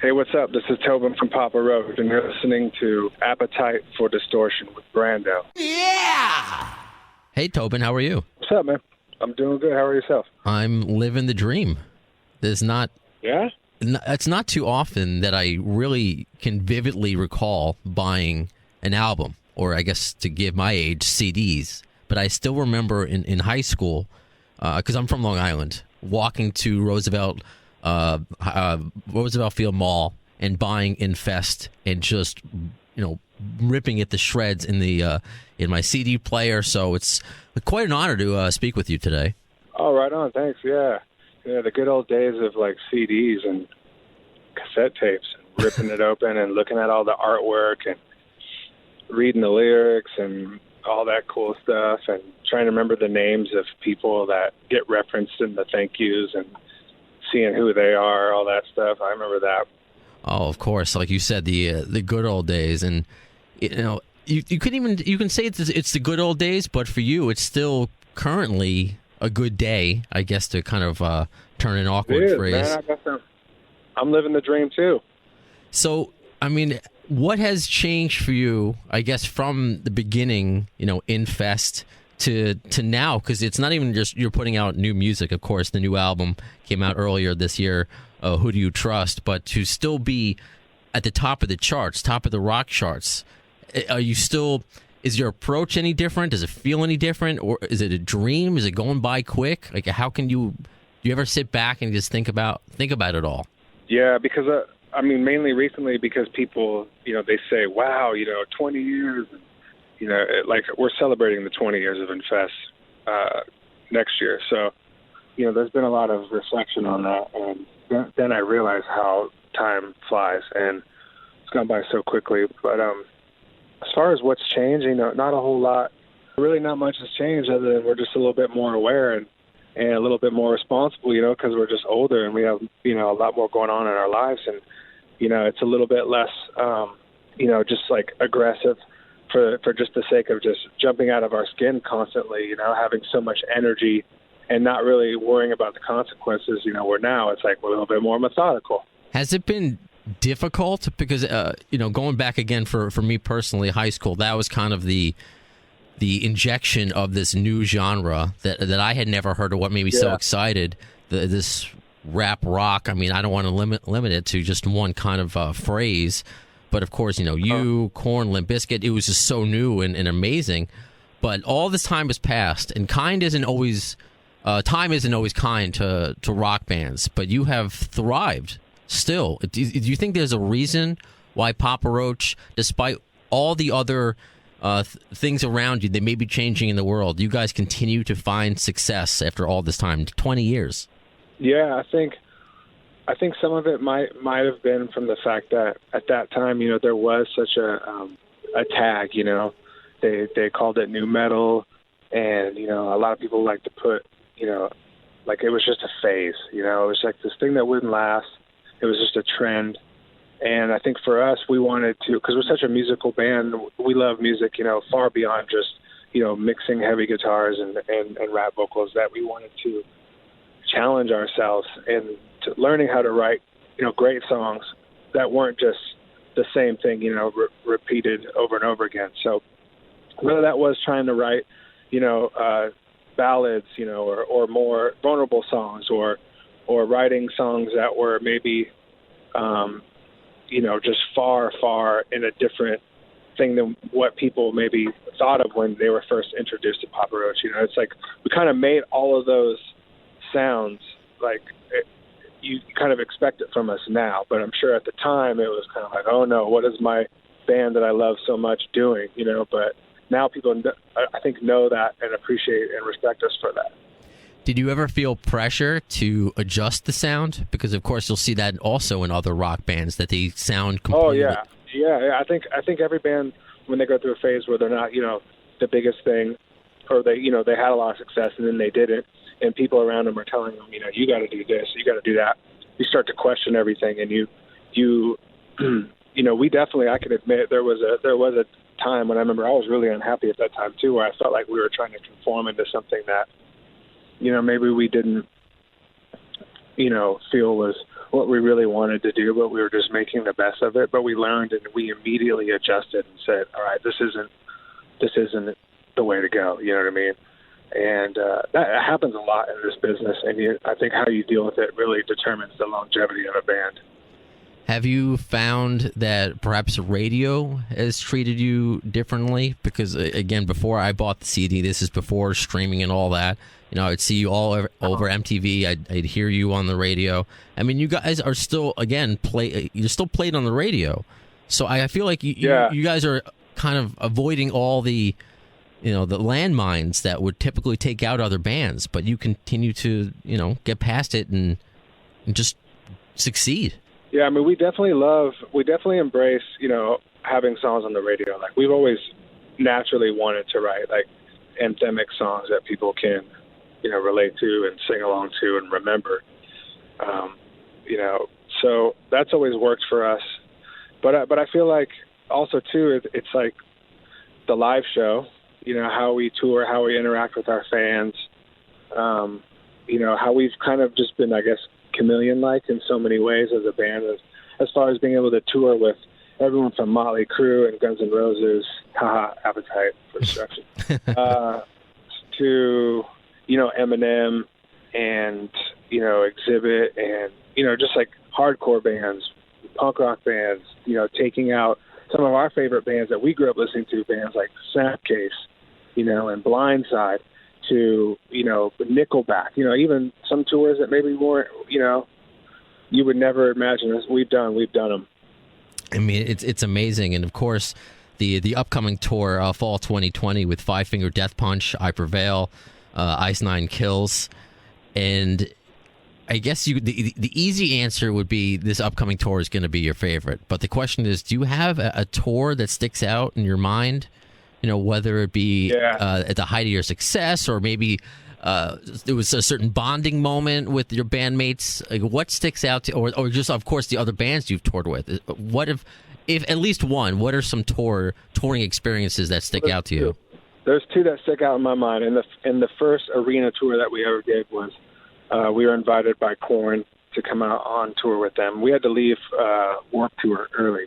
Hey, what's up? This is Tobin from Papa Roach, and you're listening to Appetite for Distortion with Brando. Yeah! Hey, Tobin, how are you? What's up, man? I'm doing good. How are yourself? I'm living the dream. Yeah? It's not too often that I really can vividly recall buying an album, or I guess to give my age, CDs. But I still remember in high school, because I'm from Long Island, walking to Roosevelt Field Mall and buying Infest and just, ripping it to shreds in my CD player. So it's quite an honor to speak with you today. Oh, right on. Thanks. Yeah, the good old days of like CDs and cassette tapes, and ripping it open and looking at all the artwork and reading the lyrics and all that cool stuff, and trying to remember the names of people that get referenced in the thank yous and seeing who they are, all that stuff. I remember that. Oh, of course. Like you said, the good old days. And, you can say it's the good old days, but for you, it's still currently a good day, I guess, to kind of turn an awkward phrase. Man, I guess I'm living the dream, too. So, I mean, what has changed for you, I guess, from the beginning, Infest to now? Because it's not even just you're putting out new music. Of course, the new album came out earlier this year, Who Do You Trust? But to still be at the top of the charts, top of the rock charts, is your approach any different? Does it feel any different? Or is it a dream? Is it going by quick? Like, how can do you ever sit back and just think about it all? Yeah, because mainly recently, because people, they say, wow, 20 years, like we're celebrating the 20 years of Infest next year. So, there's been a lot of reflection on that. And then I realized how time flies, and it's gone by so quickly. But as far as what's changed, not a whole lot. Really not much has changed other than we're just a little bit more aware and a little bit more responsible, because we're just older and we have, a lot more going on in our lives. And, it's a little bit less, just like aggressive for just the sake of just jumping out of our skin constantly, having so much energy and not really worrying about the consequences, where now it's like we're a little bit more methodical. Has it been difficult? Because, going back again for me personally, high school, that was kind of the injection of this new genre that I had never heard of. What made me so excited, this rap rock. I mean, I don't want to limit it to just one kind of phrase, but of course, you, Korn, Limp Bizkit, it was just so new and amazing. But all this time has passed, and time isn't always kind to rock bands, but you have thrived still. Do you think there's a reason why Papa Roach, despite all the other things around you that may be changing in the world, you guys continue to find success after all this time, 20 years? Yeah, I think some of it might have been from the fact that at that time, there was such a tag, they called it new metal, and, a lot of people like to put, like it was just a phase, it was like this thing that wouldn't last. It was just a trend. And I think for us, we wanted to, because we're such a musical band, we love music, far beyond just, mixing heavy guitars and rap vocals, that we wanted to challenge ourselves and to learning how to write, great songs that weren't just the same thing, repeated over and over again. So whether that was trying to write, ballads, or more vulnerable songs, or writing songs that were maybe, just far in a different thing than what people maybe thought of when they were first introduced to Papa Roach. It's like we kind of made all of those sounds like you kind of expect it from us now, but I'm sure at the time it was kind of like, oh no, what is my band that I love so much doing, but now people, I think, know that and appreciate and respect us for that. Did you ever feel pressure to adjust the sound? Because of course you'll see that also in other rock bands, that they sound completely... Oh yeah. I think every band, when they go through a phase where they're not, the biggest thing, or they had a lot of success and then they didn't, and people around them are telling them, you got to do this, you got to do that. You start to question everything, and you we definitely, I can admit, there was a time when I remember I was really unhappy at that time too, where I felt like we were trying to conform into something that, maybe we didn't, feel was what we really wanted to do, but we were just making the best of it. But we learned and we immediately adjusted and said, all right, this isn't the way to go. You know what I mean? And that happens a lot in this business. And I think how you deal with it really determines the longevity of a band. Have you found that perhaps radio has treated you differently? Because, again, before I bought the CD, this is before streaming and all that, I'd see you all over MTV. I'd hear you on the radio. I mean, you guys are still, again, you're still played on the radio. So I feel like you guys are kind of avoiding all the, the landmines that would typically take out other bands, but you continue to, get past it and just succeed. Yeah, I mean, we definitely embrace, having songs on the radio. Like, we've always naturally wanted to write, like, anthemic songs that people can, relate to and sing along to and remember. So that's always worked for us. But I feel like also, too, it's like the live show, how we tour, how we interact with our fans, how we've kind of just been, I guess, chameleon-like in so many ways as a band, as far as being able to tour with everyone from Motley Crue and Guns N' Roses, Appetite for Destruction, to, Eminem and, Exhibit and, just like hardcore bands, punk rock bands, taking out some of our favorite bands that we grew up listening to, bands like Snapcase, and Blindside, to, Nickelback, even some tours that maybe weren't, you would never imagine us. We've done them. I mean, it's amazing. And of course, the upcoming tour, fall 2020, with Five Finger Death Punch, I Prevail, Ice Nine Kills. And I guess the easy answer would be this upcoming tour is going to be your favorite. But the question is, do you have a tour that sticks out in your mind? Whether it be at the height of your success, or maybe there was a certain bonding moment with your bandmates. Like, what sticks out to, or just, of course, the other bands you've toured with? What if at least one? What are some touring experiences that stick out to you? There's two that stick out in my mind. In the first arena tour that we ever did was we were invited by Korn to come out on tour with them. We had to leave Warped Tour early.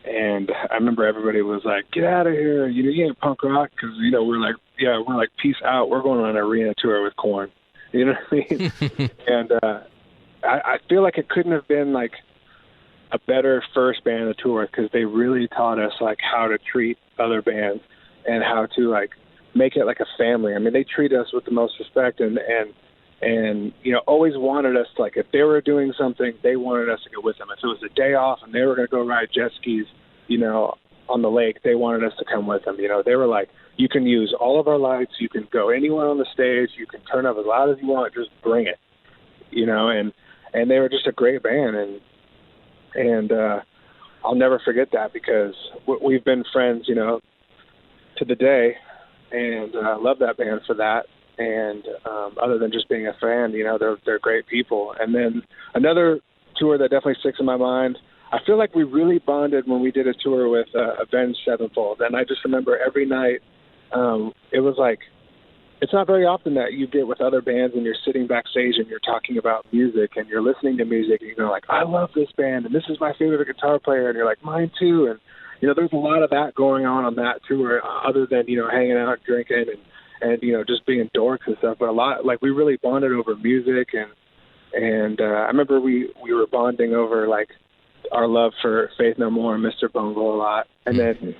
And I remember everybody was like, "Get out of here! You ain't punk rock," because we're like, "Peace out! We're going on an arena tour with Korn." You know what I mean? And I feel like it couldn't have been like a better first band to tour, because they really taught us like how to treat other bands and how to like make it like a family. I mean, they treat us with the most respect and always wanted us, like, if they were doing something, they wanted us to go with them. If it was a day off and they were going to go ride jet skis, on the lake, they wanted us to come with them. They were like, you can use all of our lights, you can go anywhere on the stage, you can turn up as loud as you want, just bring it. And they were just a great band, and I'll never forget that, because we've been friends, to the day, and I love that band for that. And other than just being a fan, they're great people. And then another tour that definitely sticks in my mind, I feel like we really bonded when we did a tour with Avenged Sevenfold. And I just remember every night, it was like, it's not very often that you get with other bands and you're sitting backstage and you're talking about music and you're listening to music and you're like, I love this band and this is my favorite guitar player. And you're like, mine too. And, there's a lot of that going on that tour, other than, hanging out, drinking and just being dorks and stuff, but a lot, like, we really bonded over music, and I remember we were bonding over like our love for Faith No More and Mr. Bungle a lot, and then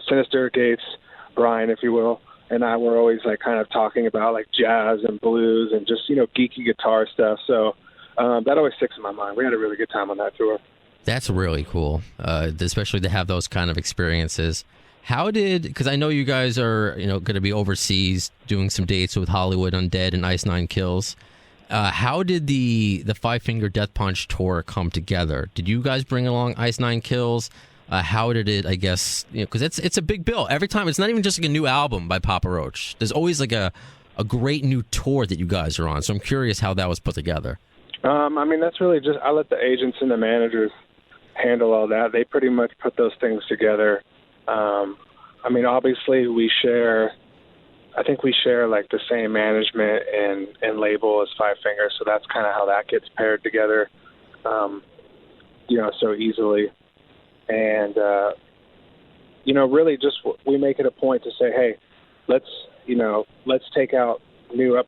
Sinister Gates, Brian, if you will, and I were always like kind of talking about like jazz and blues and just geeky guitar stuff. So that always sticks in my mind. We had a really good time on that tour. That's really cool, especially to have those kind of experiences. Because I know you guys are, going to be overseas doing some dates with Hollywood Undead and Ice Nine Kills. How did the Five Finger Death Punch tour come together? Did you guys bring along Ice Nine Kills? How did it, I guess, because it's a big bill. Every time, it's not even just like a new album by Papa Roach. There's always like a great new tour that you guys are on. So I'm curious how that was put together. I mean, that's really just, I let the agents and the managers handle all that. They pretty much put those things together. I mean, obviously we share like the same management and label as Five Finger, so that's kind of how that gets paired together. so easily. And, really just we make it a point to say, hey, let's take out new up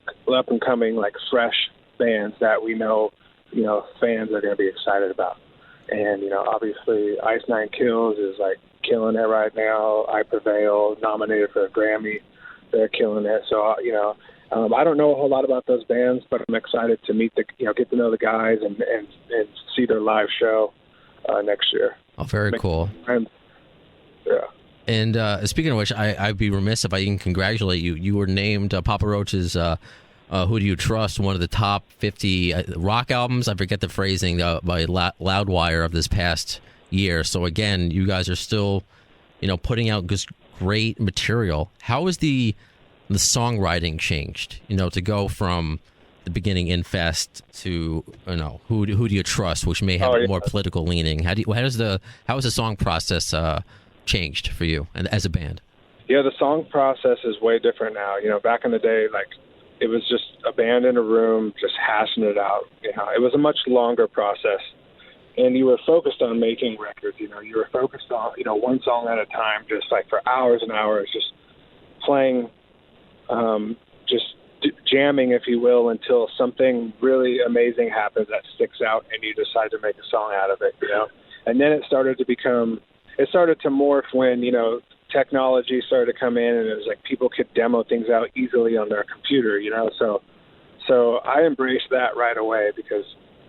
and coming, like fresh bands that we know, fans are going to be excited about. And, obviously Ice Nine Kills is like killing it right now. I Prevail, nominated for a Grammy. They're killing it. So, I don't know a whole lot about those bands, but I'm excited to meet get to know the guys and see their live show next year. Oh, very cool. Yeah. And speaking of which, I'd be remiss if I didn't congratulate you. You were named Papa Roach's Who Do You Trust, one of the top 50 rock albums. I forget the phrasing by Loudwire of this past year. So again, you guys are still, putting out just great material. How has the songwriting changed? To go from the beginning Infest to Who Do You Trust, which may have a more political leaning. How has the song process changed for you and as a band? Yeah, the song process is way different now. Back in the day, like it was just a band in a room just hashing it out. It was a much longer process, and you were focused on making records. You were focused on one song at a time, just like for hours and hours, just playing, jamming, if you will, until something really amazing happens that sticks out, and you decide to make a song out of it. And then it started to morph when, technology started to come in, and it was like people could demo things out easily on their computer, So I embraced that right away because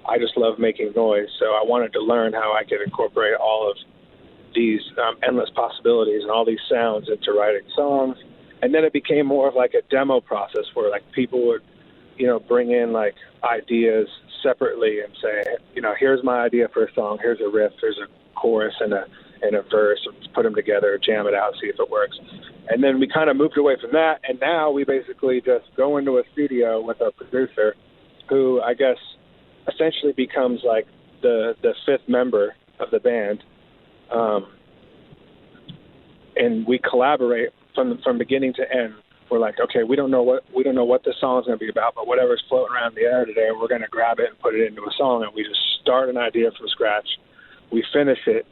I just love making noise. So I wanted to learn how I could incorporate all of these endless possibilities and all these sounds into writing songs. And then it became more of like a demo process where like people would, bring in like ideas separately and say, here's my idea for a song. Here's a riff. There's a chorus and a verse. Let's put them together, jam it out, see if it works. And then we kind of moved away from that. And now we basically just go into a studio with a producer who I guess essentially becomes like the fifth member of the band. And we collaborate from beginning to end. We're like, okay, we don't know what the song's going to be about, but whatever's floating around the air today, we're going to grab it and put it into a song. And we just start an idea from scratch. We finish it,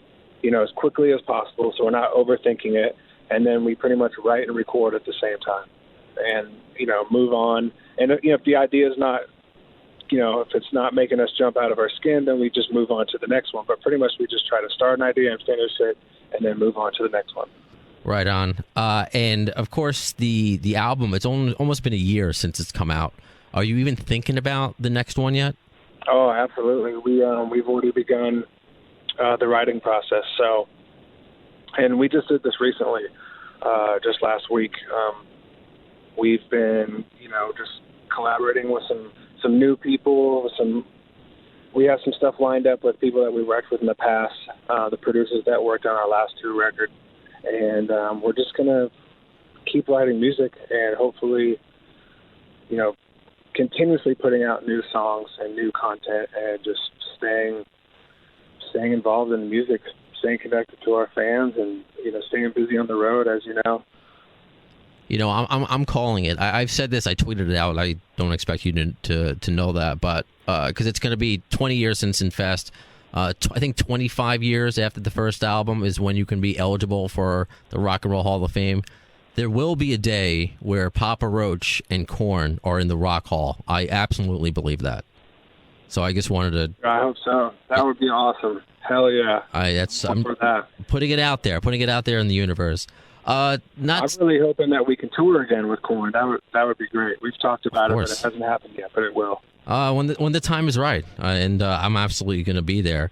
as quickly as possible, so we're not overthinking it. And then we pretty much write and record at the same time, and move on. And if the idea is not, if it's not making us jump out of our skin, then we just move on to the next one. But pretty much we just try to start an idea and finish it, and then move on to the next one. Right on. And of course, the album, it's almost been a year since it's come out. Are you even thinking about the next one yet? Oh, absolutely. We've already begun the writing process. So, and we just did this recently, just last week. We've been, just collaborating with some new people. We have some stuff lined up with people that we worked with in the past, the producers that worked on our last two records. And we're just going to keep writing music and hopefully, continuously putting out new songs and new content and just staying involved in music, staying connected to our fans and, staying busy on the road, as you know. I'm calling it. I've said this. I tweeted it out. I don't expect you to know that, but because it's going to be 20 years since Infest. I think 25 years after the first album is when you can be eligible for the Rock and Roll Hall of Fame. There will be a day where Papa Roach and Korn are in the Rock Hall. I absolutely believe that. So I just wanted to... I hope so. That would be awesome. Hell yeah. I'm for that. Putting it out there in the universe. I'm really hoping that we can tour again with Korn. That would be great. We've talked about it, but it hasn't happened yet, but it will. When the time is right, and I'm absolutely going to be there.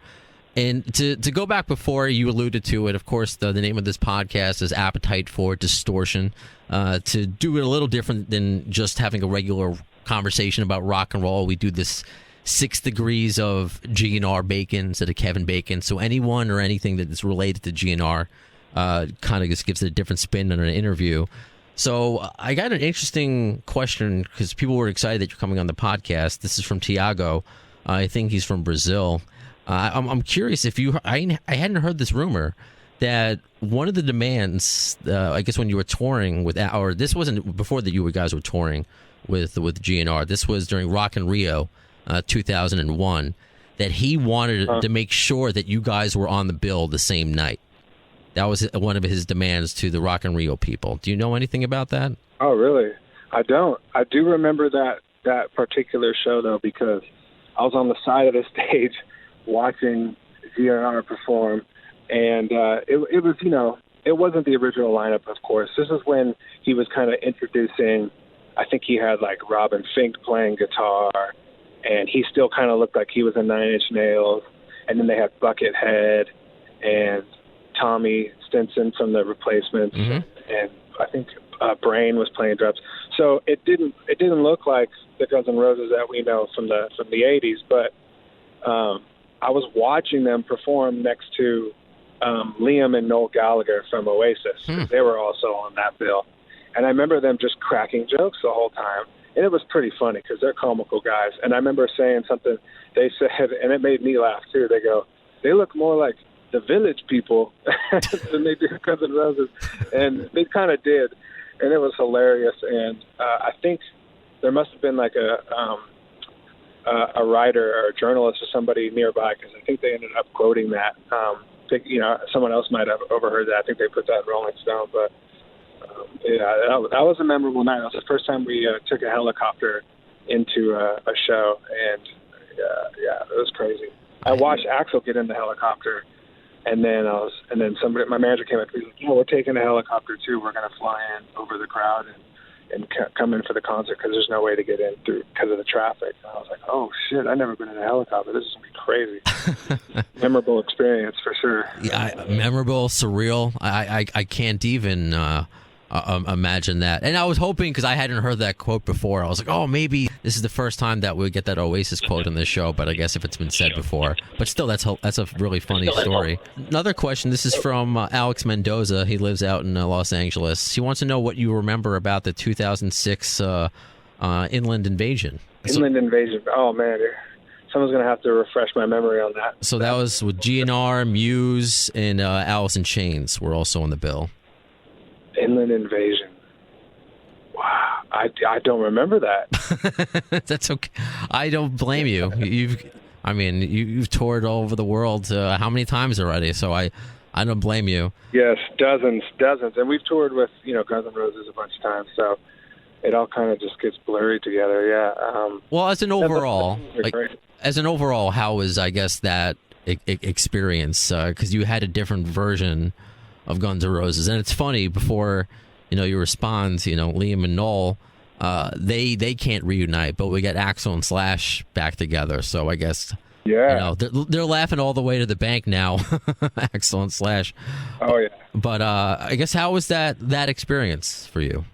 And to go back before, you alluded to it, of course, the name of this podcast is Appetite for Distortion. To do it a little different than just having a regular conversation about rock and roll, we do this 6 degrees of GNR Bacon instead of Kevin Bacon. So anyone or anything that is related to GNR kind of just gives it a different spin in an interview. So I got an interesting question because people were excited that you're coming on the podcast. This is from Tiago. I think he's from Brazil. I'm curious if I hadn't heard this rumor that one of the demands, I guess when you were touring with, or this wasn't before that you guys were touring with GNR. This was during Rock in Rio, 2001. that he wanted to make sure that you guys were on the bill the same night. That was one of his demands to the Rock in Rio people. Do you know anything about that? Oh, really? I don't. I do remember that particular show, though, because I was on the side of the stage watching GNR perform, and it was, it wasn't the original lineup, of course. This is when he was kind of introducing, I think he had, like, Robin Fink playing guitar, and he still kind of looked like he was in Nine Inch Nails, and then they had Buckethead and Tommy Stinson from the Replacements, and I think Brain was playing drums. So it didn't look like the Guns N' Roses that we know from the 80s, but I was watching them perform next to Liam and Noel Gallagher from Oasis. They were also on that bill, and I remember them just cracking jokes the whole time, and it was pretty funny because they're comical guys. And I remember saying something they said, and it made me laugh too. They go, "They look more like the Village People than they do Guns N' Roses," and they kind of did, and it was hilarious. And I think there must have been like a writer or a journalist or somebody nearby, because I think they ended up quoting that. Someone else might have overheard that. I think they put that in Rolling Stone, but that was a memorable night. That was the first time we took a helicopter into a show, and it was crazy. I watched Axl get in the helicopter. And then my manager came up to me, like, we're taking a helicopter too. We're going to fly in over the crowd and come in for the concert because there's no way to get in because of the traffic. And I was like, oh shit, I've never been in a helicopter. This is going to be crazy. Memorable experience for sure. Yeah, memorable, surreal. I can't even imagine that. And I was hoping, because I hadn't heard that quote before, I was like, oh, maybe this is the first time that we get that Oasis quote in this show, but I guess if it's been said before. But still, that's a really funny story. Another question, this is from Alex Mendoza. He lives out in Los Angeles. He wants to know what you remember about the 2006 Inland Invasion. Inland Invasion. Oh, man. Someone's going to have to refresh my memory on that. So that was with GNR, Muse, and Alice in Chains were also on the bill. Inland Invasion. Wow, I don't remember that. That's okay. I don't blame you. You've toured all over the world how many times already? So I don't blame you. Yes, dozens, and we've toured with Guns N' Roses a bunch of times. So it all kind of just gets blurry together. Yeah. Well, as an overall, how was, I guess, that experience? Because you had a different version of Guns N' Roses, and it's funny, before you respond, Liam and Noel, they can't reunite, but we got Axl and Slash back together, so I guess they're laughing all the way to the bank now. Axl and Slash. Oh yeah. But I guess, how was that experience for you,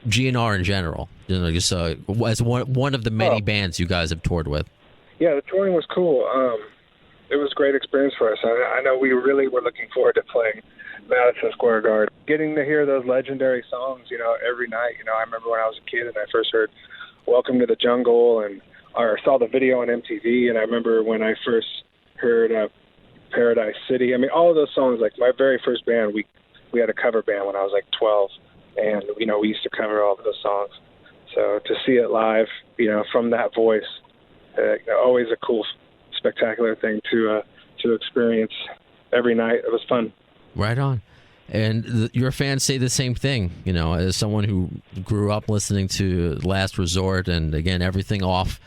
GNR in general, just as one of the many bands you guys have toured with? Yeah, the touring was cool. It was a great experience for us. I know we really were looking forward to playing Madison Square Garden. Getting to hear those legendary songs, every night. I remember when I was a kid and I first heard Welcome to the Jungle or saw the video on MTV, and I remember when I first heard Paradise City. I mean, all of those songs, like my very first band, we had a cover band when I was like 12, and, we used to cover all of those songs. So to see it live, from that voice, always a cool, spectacular thing to experience every night. It was fun. Right on. And your fans say the same thing, as someone who grew up listening to Last Resort and, again, everything off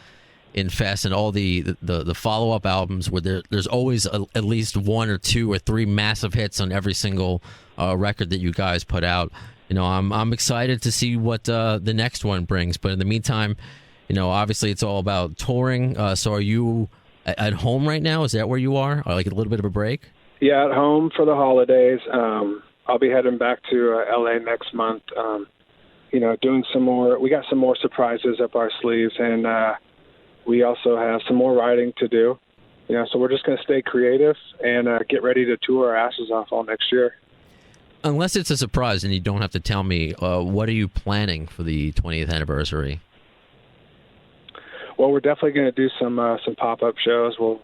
Infest and all the follow-up albums, where there's always at least one or two or three massive hits on every single record that you guys put out. I'm excited to see what the next one brings. But in the meantime, obviously it's all about touring. So are you at home right now? Is that where you are? Or like a little bit of a break? Yeah, at home for the holidays. I'll be heading back to LA next month. Doing some more. We got some more surprises up our sleeves, and we also have some more writing to do. So we're just going to stay creative and get ready to tour our asses off all next year. Unless it's a surprise, and you don't have to tell me, what are you planning for the 20th anniversary? Well, we're definitely going to do some pop-up shows. We're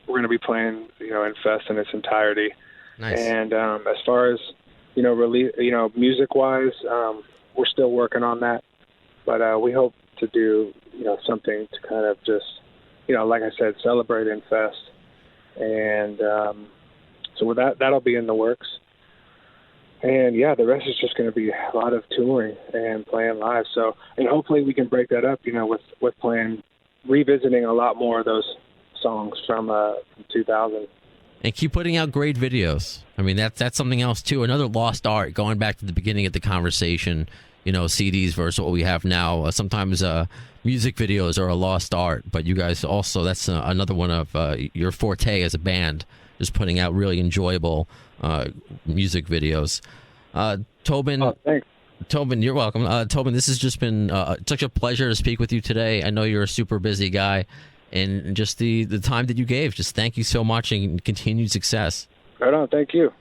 going to be playing, Infest in its entirety. Nice. And as far as, music-wise, we're still working on that. But we hope to do, something to kind of just, like I said, celebrate Infest and so with that'll be in the works. And yeah, the rest is just going to be a lot of touring and playing live. So, and hopefully we can break that up, with revisiting a lot more of those songs from 2000. And keep putting out great videos. I mean, that's something else too. Another lost art. Going back to the beginning of the conversation, CDs versus what we have now. Sometimes music videos are a lost art, but you guys also, that's another one of your forte as a band, just putting out really enjoyable music videos. Tobin. Oh, thanks. Tobin, you're welcome. Tobin, this has just been such a pleasure to speak with you today. I know you're a super busy guy, and just the time that you gave. Just thank you so much, and continued success. Right on. Thank you.